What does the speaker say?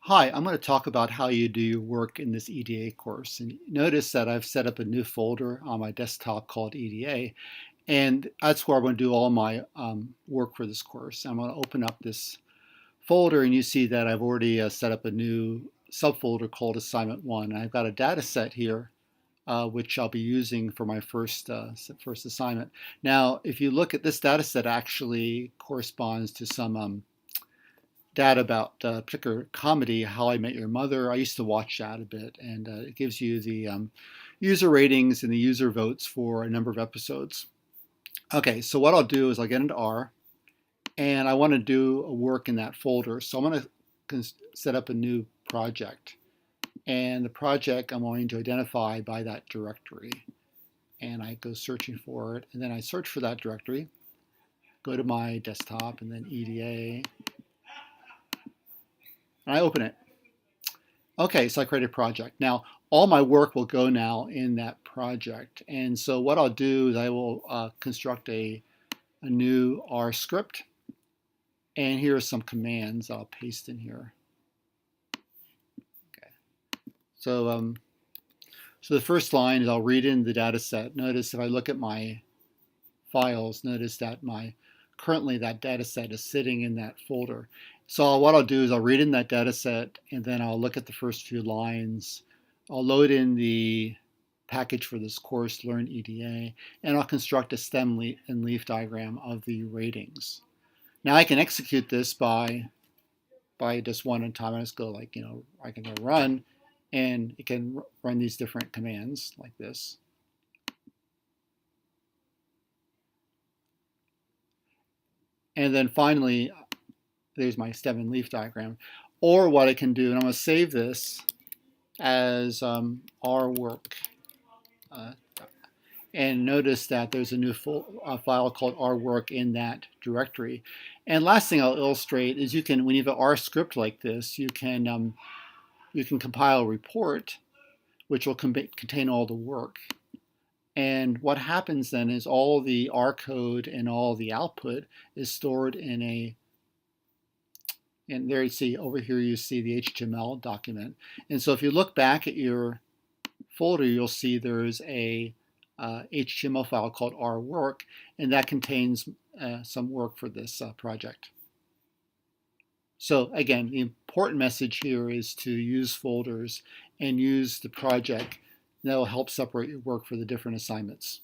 Hi, I'm going to talk about how you do your work in this EDA course. And notice that I've set up a new folder on my desktop called EDA, and that's where I'm going to do all my work for this course. I'm going to open up this folder, and you see that I've already set up a new subfolder called Assignment 1. And I've got a data set here, which I'll be using for my first assignment. Now, if you look at this data set, actually corresponds to some data about particular comedy, How I Met Your Mother. I used to watch that a bit, and it gives you the user ratings and the user votes for a number of episodes. Okay, so what I'll do is I'll get into R, and I want to do a work in that folder. So I'm going to set up a new project, and the project I'm going to identify by that directory. And I go searching for it, and then I search for that directory, go to my desktop, and then EDA, and I open it. Okay, so I create a project. Now, all my work will go now in that project. And so what I'll do is I will construct a new R script. And here are some commands I'll paste in here. Okay. So the first line is I'll read in the data set. Notice if I look at my files, notice that currently that data set is sitting in that folder. So what I'll do is I'll read in that data set, and then I'll look at the first few lines. I'll load in the package for this course, Learn EDA, and I'll construct a stem and leaf diagram of the ratings. Now I can execute this by just one time. I just go I can go run, and it can run these different commands like this. And then finally, there's my stem and leaf diagram. Or what I can do, and I'm going to save this as R work. And notice that there's a new file called R work in that directory. And last thing I'll illustrate is when you have an R script like this, you can compile a report which will contain all the work. And what happens then is all the R code and all the output is stored in and there you see, over here you see the HTML document. And so if you look back at your folder, you'll see there's a HTML file called R work, and that contains some work for this project. So again, the important message here is to use folders and use the project. That will help separate your work for the different assignments.